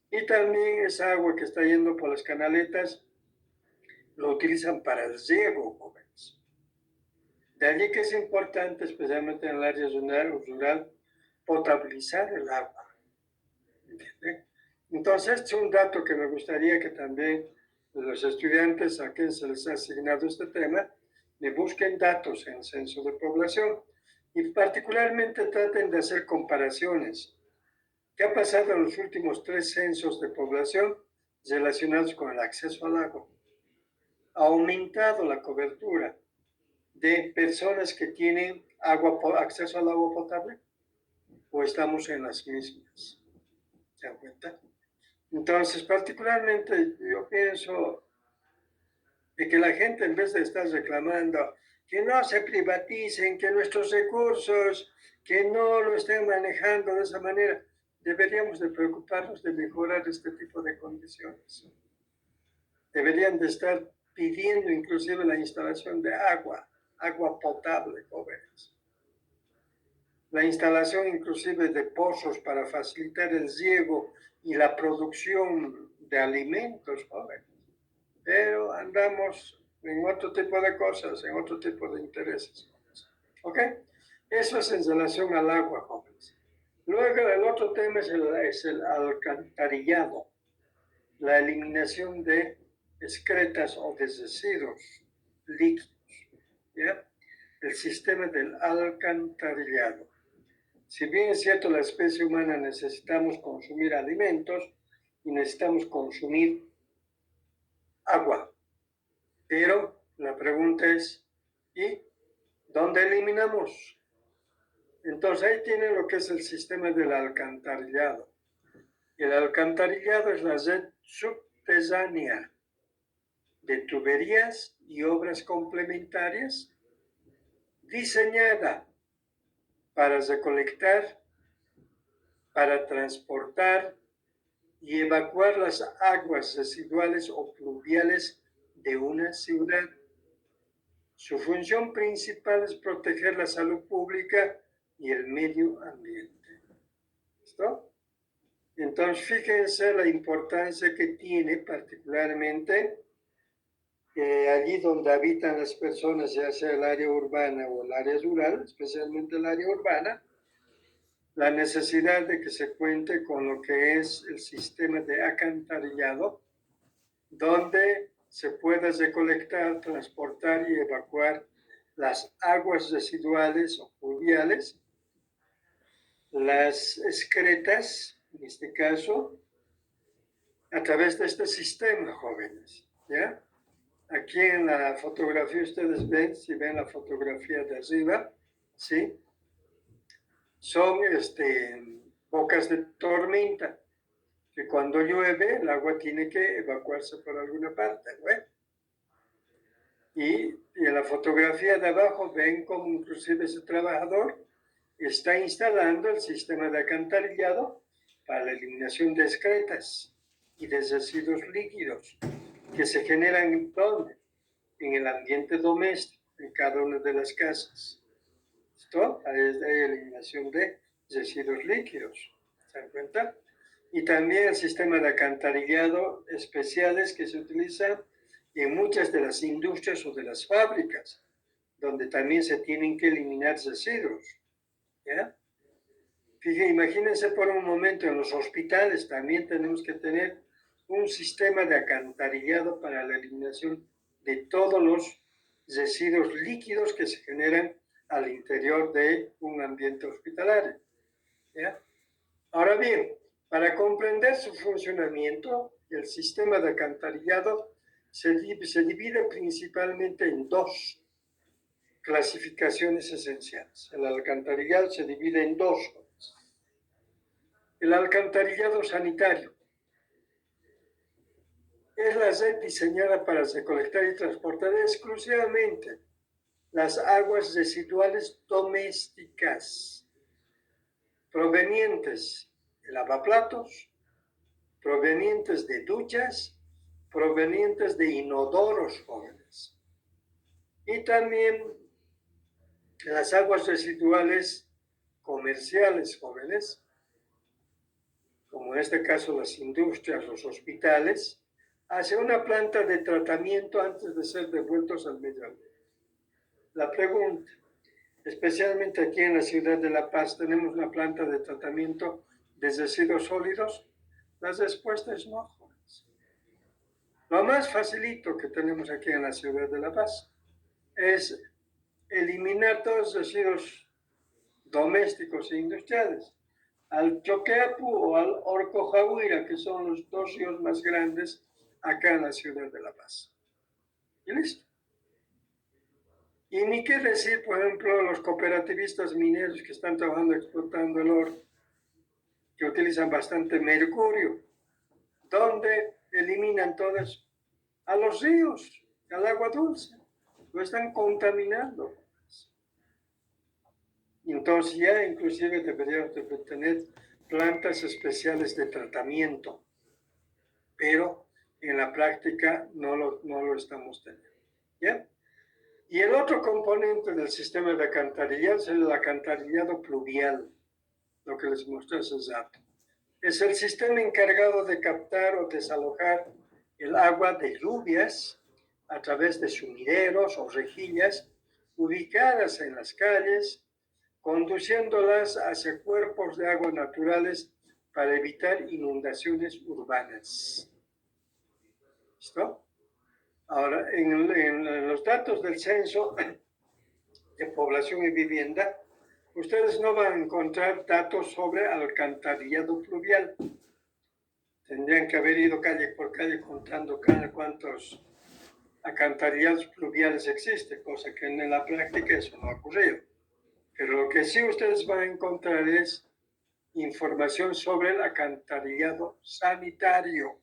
Y también esa agua que está yendo por las canaletas lo utilizan para el riego, jóvenes. De allí que es importante, especialmente en el área rural, potabilizar el agua. ¿Entienden? Entonces, este es un dato que me gustaría que también los estudiantes a quienes se les ha asignado este tema, le busquen datos en el censo de población y particularmente traten de hacer comparaciones. ¿Qué ha pasado en los últimos 3 censos de población relacionados con el acceso al agua? Ha aumentado la cobertura de personas que tienen acceso al agua potable o estamos en las mismas. ¿Se dan cuenta? Entonces, particularmente yo pienso de que la gente, en vez de estar reclamando que no se privaticen, que nuestros recursos, que no lo estén manejando de esa manera, deberíamos de preocuparnos de mejorar este tipo de condiciones. Deberían de estar pidiendo inclusive la instalación de agua potable, jóvenes. La instalación inclusive de pozos para facilitar el riego y la producción de alimentos, jóvenes. Pero andamos en otro tipo de cosas, en otro tipo de intereses. ¿Ok? Eso es en relación al agua, jóvenes. Luego el otro tema es el alcantarillado, la eliminación de excretas o de residuos líquidos. ¿Ya? El sistema del alcantarillado. Si bien es cierto, la especie humana necesitamos consumir alimentos y necesitamos consumir agua, pero la pregunta es, ¿y dónde eliminamos? Entonces ahí tienen lo que es el sistema del alcantarillado. El alcantarillado es la red subterránea de tuberías y obras complementarias diseñada para recolectar, para transportar y evacuar las aguas residuales o pluviales de una ciudad. Su función principal es proteger la salud pública y el medio ambiente. ¿Listo? Entonces, fíjense la importancia que tiene particularmente allí donde habitan las personas, ya sea el área urbana o el área rural, especialmente el área urbana, la necesidad de que se cuente con lo que es el sistema de alcantarillado, donde se pueda recolectar, transportar y evacuar las aguas residuales o pluviales, las excretas, en este caso, a través de este sistema, jóvenes, ¿ya? Aquí en la fotografía ustedes ven, si ven la fotografía de arriba, ¿sí? Son bocas de tormenta, que cuando llueve el agua tiene que evacuarse por alguna parte, ¿no? Y en la fotografía de abajo ven cómo inclusive ese trabajador está instalando el sistema de alcantarillado para la eliminación de excretas y de residuos líquidos que se generan ¿dónde? En el ambiente doméstico, en cada una de las casas. ¿Listo? Hay eliminación de residuos líquidos. ¿Se dan cuenta? Y también el sistema de alcantarillado especiales que se utilizan en muchas de las industrias o de las fábricas, donde también se tienen que eliminar residuos. ¿Ya? Imagínense por un momento, en los hospitales también tenemos que tener un sistema de alcantarillado para la eliminación de todos los residuos líquidos que se generan al interior de un ambiente hospitalario. ¿Ya? Ahora bien, para comprender su funcionamiento, el sistema de alcantarillado se divide principalmente en dos clasificaciones esenciales. El alcantarillado se divide en dos. El alcantarillado sanitario es la red diseñada para recolectar y transportar exclusivamente las aguas residuales domésticas provenientes de lavaplatos, provenientes de duchas, provenientes de inodoros jóvenes. Y también las aguas residuales comerciales jóvenes, como en este caso las industrias, los hospitales, hacia una planta de tratamiento antes de ser devueltos al medio ambiente. La pregunta, especialmente aquí en la ciudad de La Paz, ¿tenemos una planta de tratamiento de residuos sólidos? La respuesta es no, jóvenes. Lo más facilito que tenemos aquí en la ciudad de La Paz es eliminar todos los residuos domésticos e industriales al Choqueapu o al Orcojahuira, que son los dos ríos más grandes acá en la ciudad de La Paz. Y listo. Y ni qué decir, por ejemplo, los cooperativistas mineros que están trabajando explotando el oro, que utilizan bastante mercurio, donde eliminan todas a los ríos, al agua dulce, lo están contaminando. Entonces ya inclusive deberíamos de tener plantas especiales de tratamiento, pero en la práctica no lo estamos teniendo. ¿Ya? Y el otro componente del sistema de alcantarillado es el alcantarillado pluvial, lo que les mostré hace rato. Es el sistema encargado de captar o desalojar el agua de lluvias a través de sumideros o rejillas ubicadas en las calles, conduciéndolas hacia cuerpos de agua naturales para evitar inundaciones urbanas. ¿Listo? Ahora, en los datos del censo de población y vivienda, ustedes no van a encontrar datos sobre alcantarillado pluvial. Tendrían que haber ido calle por calle contando cada cuántos alcantarillados pluviales existen, cosa que en la práctica eso no ha ocurrido. Pero lo que sí ustedes van a encontrar es información sobre el alcantarillado sanitario,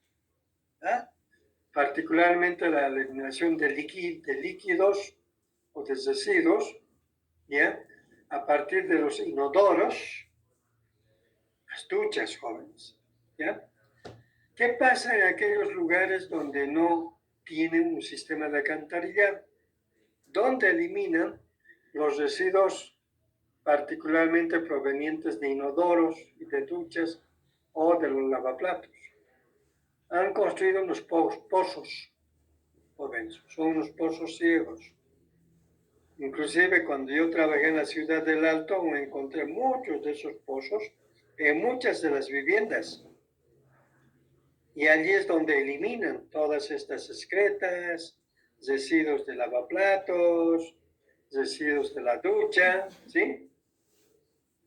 ¿eh? Particularmente la eliminación de líquidos o de residuos, ¿ya? A partir de los inodoros, las duchas jóvenes, ¿ya? ¿Qué pasa en aquellos lugares donde no tienen un sistema de alcantarillado? Donde eliminan los residuos particularmente provenientes de inodoros y de duchas o de los lavaplatos. Han construido unos pozos, jóvenes, son unos pozos ciegos. Inclusive cuando yo trabajé en la ciudad del Alto, me encontré muchos de esos pozos en muchas de las viviendas. Y allí es donde eliminan todas estas excretas, residuos de lavaplatos, residuos de la ducha, ¿sí?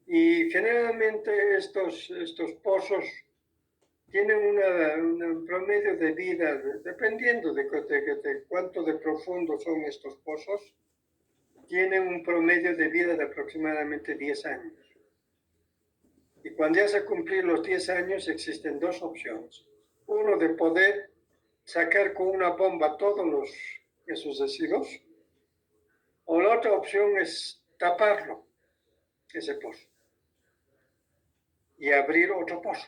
Y generalmente estos pozos tienen un promedio de vida, dependiendo de cuánto de profundo son estos pozos, tienen un promedio de vida de aproximadamente 10 años. Y cuando ya se cumplen los 10 años, existen dos opciones. Uno, de poder sacar con una bomba todos esos residuos, o la otra opción es taparlo, ese pozo, y abrir otro pozo.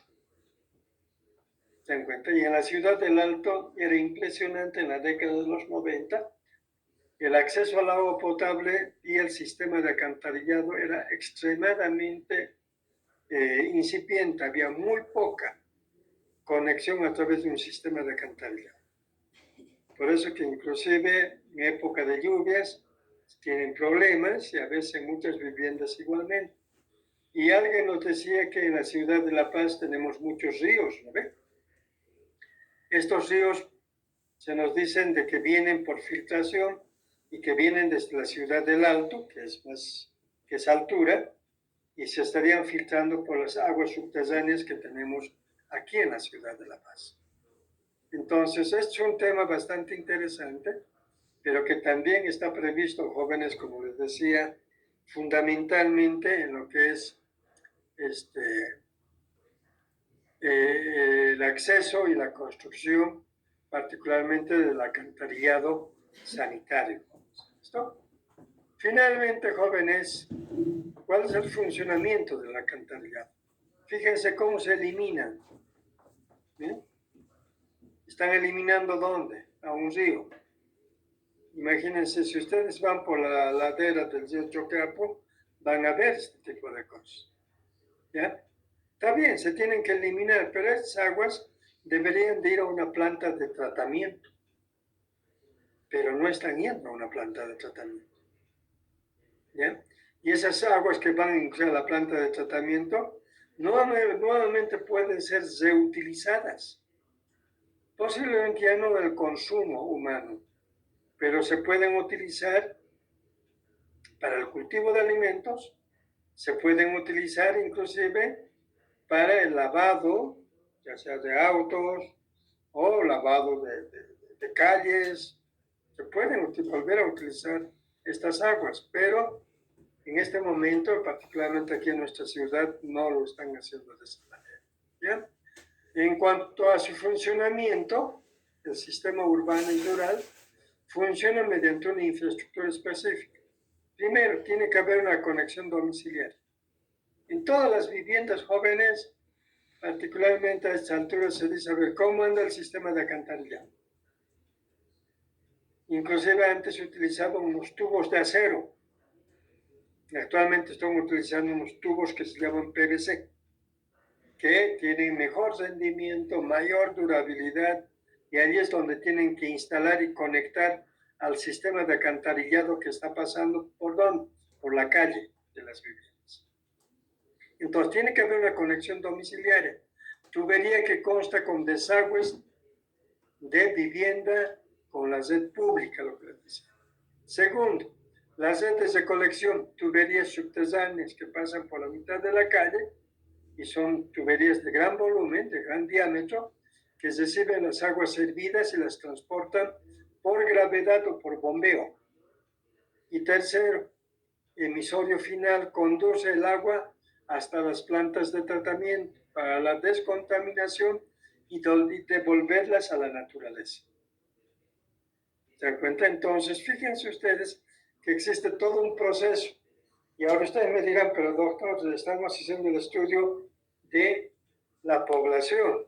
¿Se dan cuenta? Y en la ciudad del Alto era impresionante en la década de los 90. El acceso al agua potable y el sistema de alcantarillado era extremadamente incipiente, había muy poca conexión a través de un sistema de alcantarillado. Por eso que inclusive en época de lluvias tienen problemas y a veces en muchas viviendas igualmente. Y alguien nos decía que en la ciudad de La Paz tenemos muchos ríos, ¿no ve? Estos ríos se nos dicen de que vienen por filtración y que vienen desde la ciudad del Alto, que es altura, y se estarían filtrando por las aguas subterráneas que tenemos aquí en la ciudad de La Paz. Entonces, es un tema bastante interesante, pero que también está previsto, jóvenes, como les decía, fundamentalmente en lo que es el acceso y la construcción, particularmente del alcantarillado sanitario. ¿Listo? Finalmente, jóvenes, ¿cuál es el funcionamiento del alcantarillado? Fíjense cómo se eliminan. ¿Bien? ¿Están eliminando dónde? A un río. Imagínense, si ustedes van por la ladera del río Chocapo, van a ver este tipo de cosas. ¿Ya? Está bien, se tienen que eliminar, pero estas aguas deberían de ir a una planta de tratamiento. Pero no están yendo a una planta de tratamiento. ¿Ya? Y esas aguas que van a la planta de tratamiento nuevamente pueden ser reutilizadas. Posiblemente ya no del consumo humano, pero se pueden utilizar para el cultivo de alimentos, se pueden utilizar inclusive para el lavado, ya sea de autos o lavado de calles. Se pueden volver a utilizar estas aguas, pero en este momento, particularmente aquí en nuestra ciudad, no lo están haciendo de esa manera. ¿Ya? En cuanto a su funcionamiento, el sistema urbano y rural funciona mediante una infraestructura específica. Primero, tiene que haber una conexión domiciliaria. En todas las viviendas jóvenes, particularmente a esta altura, se dice, a ver, ¿cómo anda el sistema de alcantarillado? Inclusive antes se utilizaban unos tubos de acero. Actualmente están utilizando unos tubos que se llaman PVC, que tienen mejor rendimiento, mayor durabilidad, y ahí es donde tienen que instalar y conectar al sistema de alcantarillado que está pasando por ¿dónde? Por la calle de las viviendas. Entonces tiene que haber una conexión domiciliaria, tubería que consta con desagües de vivienda con la red pública, lo que les decía. Segundo, las redes de colección, tuberías subterráneas que pasan por la mitad de la calle y son tuberías de gran volumen, de gran diámetro, que reciben las aguas servidas y las transportan por gravedad o por bombeo. Y tercero, emisorio final conduce el agua hasta las plantas de tratamiento para la descontaminación y devolverlas a la naturaleza. ¿Se dan cuenta? Entonces, fíjense ustedes que existe todo un proceso. Y ahora ustedes me dirán, pero doctor, estamos haciendo el estudio de la población.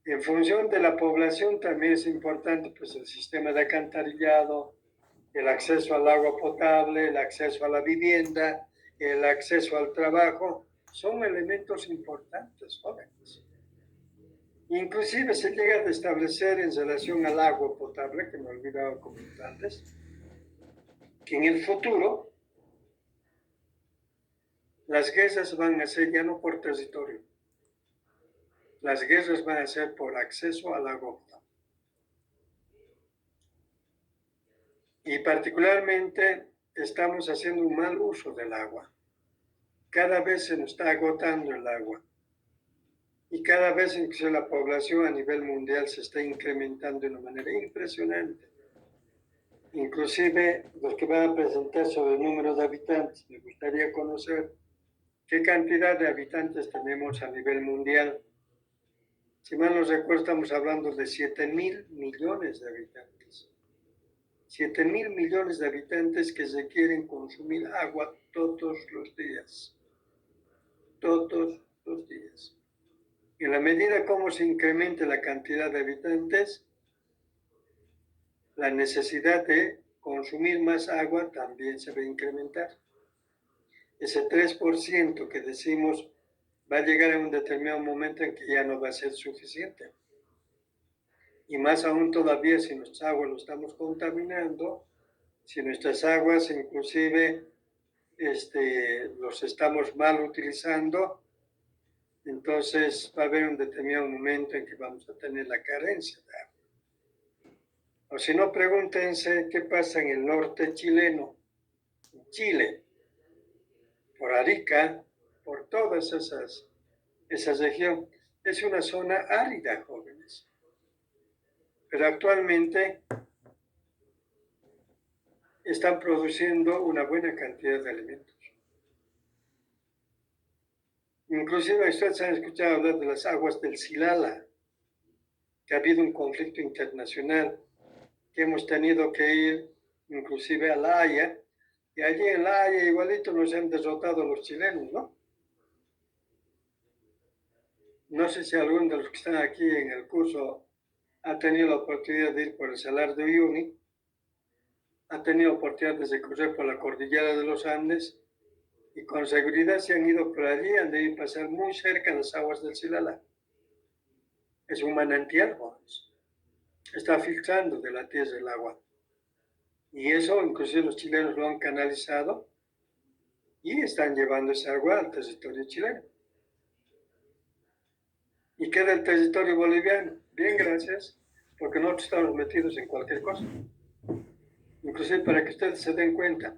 En función de la población también es importante pues, el sistema de alcantarillado, el acceso al agua potable, el acceso a la vivienda, el acceso al trabajo. Son elementos importantes, jóvenes. Inclusive se llega a establecer en relación al agua potable, que me he olvidado comentarles, que en el futuro las guerras van a ser ya no por territorio, las guerras van a ser por acceso al agua potable. Y particularmente estamos haciendo un mal uso del agua. Cada vez se nos está agotando el agua. Y cada vez en que la población a nivel mundial se está incrementando de una manera impresionante. Inclusive los que van a presentar sobre el número de habitantes, me gustaría conocer qué cantidad de habitantes tenemos a nivel mundial. Si mal no recuerdo, estamos hablando de 7.000 millones de habitantes. 7.000 millones de habitantes que requieren consumir agua todos los días. Todos los días. En la medida como se incremente la cantidad de habitantes, la necesidad de consumir más agua también se va a incrementar. Ese 3% que decimos va a llegar a un determinado momento en que ya no va a ser suficiente. Y más aún todavía si nuestras aguas lo estamos contaminando, si nuestras aguas inclusive los estamos mal utilizando, entonces va a haber un determinado momento en que vamos a tener la carencia de agua. O si no, pregúntense qué pasa en el norte chileno, en Chile, por Arica, por todas esa región. Es una zona árida, jóvenes. Pero actualmente están produciendo una buena cantidad de alimentos. Inclusive ustedes han escuchado hablar de las aguas del Silala, que ha habido un conflicto internacional, que hemos tenido que ir inclusive a La Haya, y allí en La Haya igualito nos han derrotado los chilenos, ¿no? No sé si alguno de los que están aquí en el curso ha tenido la oportunidad de ir por el Salar de Uyuni, ha tenido oportunidad de recorrer por la cordillera de los Andes, y con seguridad si han ido por allí, han de pasar muy cerca de las aguas del Silala. Es un manantial, jóvenes. Está filtrando de la tierra el agua. Y eso, inclusive los chilenos lo han canalizado y están llevando esa agua al territorio chileno. ¿Y qué del territorio boliviano? Bien, gracias, porque nosotros estamos metidos en cualquier cosa. Inclusive para que ustedes se den cuenta,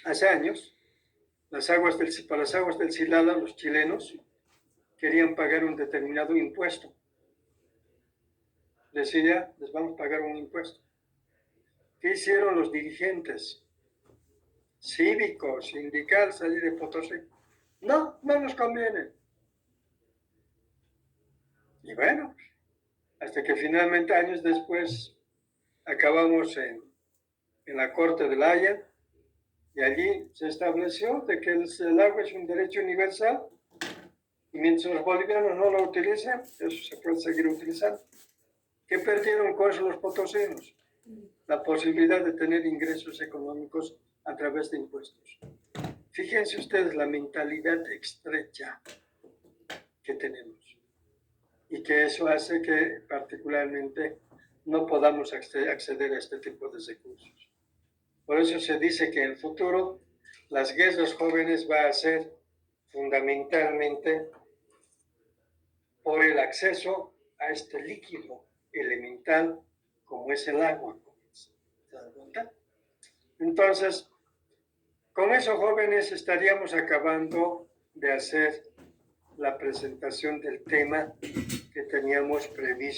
hace años, para las aguas del Silala, los chilenos querían pagar un determinado impuesto. Decía, les vamos a pagar un impuesto. ¿Qué hicieron los dirigentes cívicos, sindicales allí de Potosí? No, no nos conviene. Y bueno, hasta que finalmente años después acabamos en la Corte de La Haya, y allí se estableció de que el agua es un derecho universal, y mientras los bolivianos no lo utilicen, eso se puede seguir utilizando. ¿Qué perdieron con eso los potosinos? La posibilidad de tener ingresos económicos a través de impuestos. Fíjense ustedes la mentalidad estrecha que tenemos, y que eso hace que particularmente no podamos acceder a este tipo de recursos. Por eso se dice que en el futuro las guerras jóvenes van a ser fundamentalmente por el acceso a este líquido elemental como es el agua. ¿Se dan cuenta? Entonces, con eso, jóvenes, estaríamos acabando de hacer la presentación del tema que teníamos previsto.